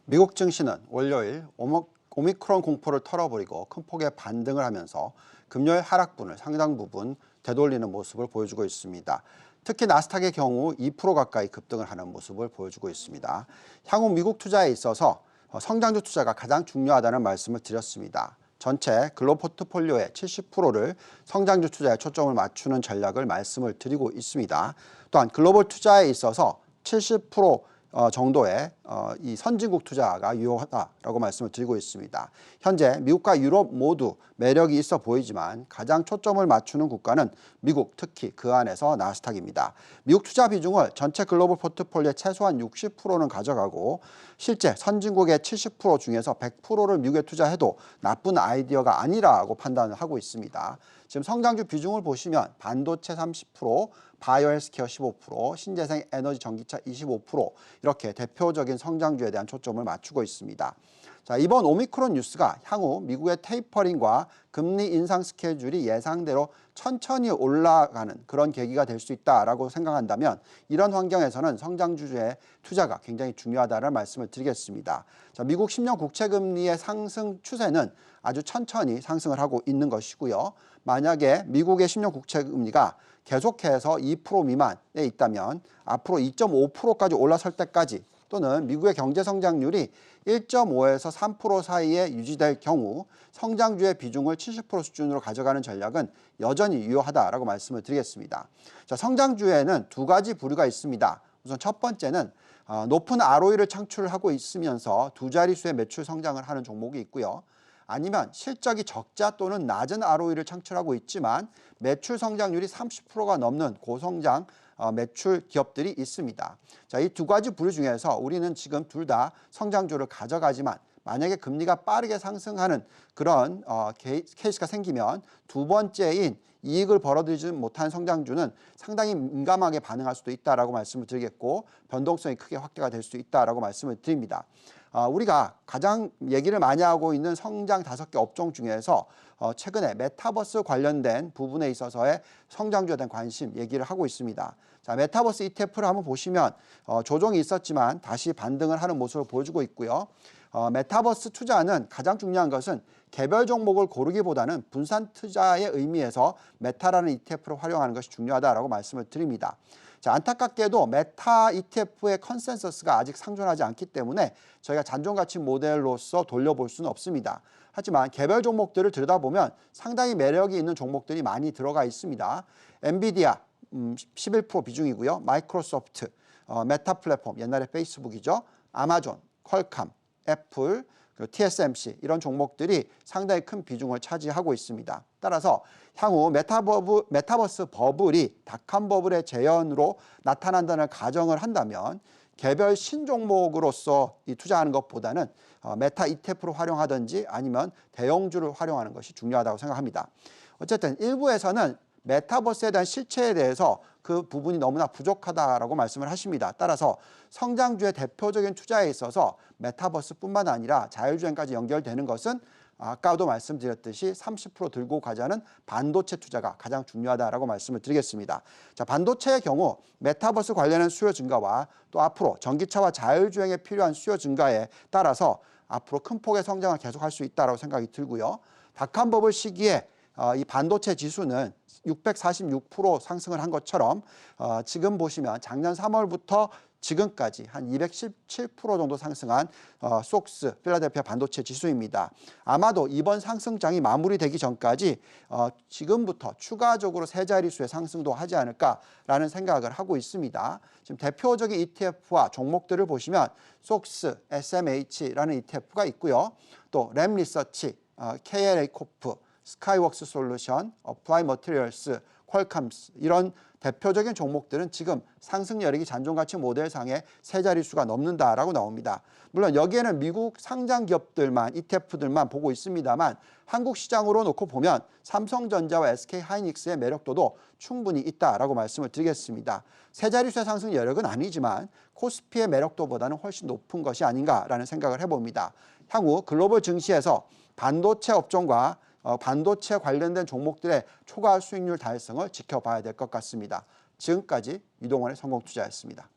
미국 증시는 월요일 오미크론 공포를 털어버리고 큰 폭의 반등을 하면서 금요일 하락분을 상당 부분 되돌리는 모습을 보여주고 있습니다. 특히 나스닥의 경우 2% 가까이 급등을 하는 모습을 보여주고 있습니다. 향후 미국 투자에 있어서 성장주 투자가 가장 중요하다는 말씀을 드렸습니다. 전체 글로벌 포트폴리오의 70%를 성장주 투자에 초점을 맞추는 전략을 말씀을 드리고 있습니다. 또한 글로벌 투자에 있어서 70% 정도의 이 선진국 투자가 유효하다라고 말씀을 드리고 있습니다. 현재 미국과 유럽 모두 매력이 있어 보이지만 가장 초점을 맞추는 국가는 미국, 특히 그 안에서 나스닥입니다. 미국 투자 비중을 전체 글로벌 포트폴리오의 최소한 60%는 가져가고 실제 선진국의 70% 중에서 100%를 미국에 투자해도 나쁜 아이디어가 아니라고 판단을 하고 있습니다. 지금 성장주 비중을 보시면 반도체 30%, 바이오 헬스케어 15%, 신재생 에너지 전기차 25% 이렇게 대표적인 성장주에 대한 초점을 맞추고 있습니다. 자, 이번 오미크론 뉴스가 향후 미국의 테이퍼링과 금리 인상 스케줄이 예상대로 천천히 올라가는 그런 계기가 될 수 있다라고 생각한다면 이런 환경에서는 성장주의 투자가 굉장히 중요하다는 말씀을 드리겠습니다. 자, 미국 10년 국채금리의 상승 추세는 아주 천천히 상승을 하고 있는 것이고요. 만약에 미국의 10년 국채금리가 계속해서 2% 미만에 있다면 앞으로 2.5%까지 올라설 때까지 또는 미국의 경제 성장률이 1.5에서 3% 사이에 유지될 경우 성장주의 비중을 70% 수준으로 가져가는 전략은 여전히 유효하다라고 말씀을 드리겠습니다. 자, 성장주에는 두 가지 부류가 있습니다. 우선 첫 번째는 높은 ROE를 창출하고 있으면서 두 자릿수의 매출 성장을 하는 종목이 있고요. 아니면 실적이 적자 또는 낮은 ROE를 창출하고 있지만 매출 성장률이 30%가 넘는 고성장 매출 기업들이 있습니다. 자, 이 두 가지 부류 중에서 우리는 지금 둘 다 성장주를 가져가지만 만약에 금리가 빠르게 상승하는 그런 케이스가 생기면 두 번째인 이익을 벌어들이지 못한 성장주는 상당히 민감하게 반응할 수도 있다라고 말씀을 드리겠고 변동성이 크게 확대가 될 수 있다라고 말씀을 드립니다. 우리가 가장 얘기를 많이 하고 있는 성장 5개 업종 중에서 최근에 메타버스 관련된 부분에 있어서의 성장주에 대한 관심 얘기를 하고 있습니다. 자, 메타버스 ETF를 한번 보시면 조정이 있었지만 다시 반등을 하는 모습을 보여주고 있고요. 메타버스 투자는 가장 중요한 것은 개별 종목을 고르기보다는 분산 투자의 의미에서 메타라는 ETF를 활용하는 것이 중요하다라고 말씀을 드립니다. 자, 안타깝게도 메타 ETF의 컨센서스가 아직 상존하지 않기 때문에 저희가 잔존가치 모델로서 돌려볼 수는 없습니다. 하지만 개별 종목들을 들여다보면 상당히 매력이 있는 종목들이 많이 들어가 있습니다. 엔비디아 11% 비중이고요. 마이크로소프트, 메타 플랫폼, 옛날에 페이스북이죠. 아마존, 퀄컴, 애플, 그리고 TSMC 이런 종목들이 상당히 큰 비중을 차지하고 있습니다. 따라서 향후 메타버스 버블이 닷컴 버블의 재현으로 나타난다는 가정을 한다면 개별 신종목으로서 투자하는 것보다는 메타 ETF를 활용하든지 아니면 대형주를 활용하는 것이 중요하다고 생각합니다. 어쨌든 일부에서는 메타버스에 대한 실체에 대해서 그 부분이 너무나 부족하다라고 말씀을 하십니다. 따라서 성장주의 대표적인 투자에 있어서 메타버스뿐만 아니라 자율주행까지 연결되는 것은 아까도 말씀드렸듯이 30% 들고 가자는 반도체 투자가 가장 중요하다라고 말씀을 드리겠습니다. 자, 반도체의 경우 메타버스 관련한 수요 증가와 또 앞으로 전기차와 자율주행에 필요한 수요 증가에 따라서 앞으로 큰 폭의 성장을 계속할 수 있다고 생각이 들고요. 닷컴 버블 시기에 이 반도체 지수는 646% 상승을 한 것처럼 지금 보시면 작년 3월부터 지금까지 한 217% 정도 상승한 속스 필라델피아 반도체 지수입니다. 아마도 이번 상승장이 마무리되기 전까지 지금부터 추가적으로 세 자릿수의 상승도 하지 않을까라는 생각을 하고 있습니다. 지금 대표적인 ETF와 종목들을 보시면 속스, SMH라는 ETF가 있고요. 또 램리서치, KLA 코프, 스카이웍스 솔루션, 어플라이 머티리얼스, 퀄컴스 이런 대표적인 종목들은 지금 상승 여력이 잔존가치 모델상의 세 자릿수가 넘는다라고 나옵니다. 물론 여기에는 미국 상장 기업들만 ETF들만 보고 있습니다만 한국 시장으로 놓고 보면 삼성전자와 SK하이닉스의 매력도도 충분히 있다라고 말씀을 드리겠습니다. 세 자릿수의 상승 여력은 아니지만 코스피의 매력도보다는 훨씬 높은 것이 아닌가라는 생각을 해봅니다. 향후 글로벌 증시에서 반도체 업종과 반도체 관련된 종목들의 초과 수익률 달성을 지켜봐야 될 것 같습니다. 지금까지 이동원의 성공투자였습니다.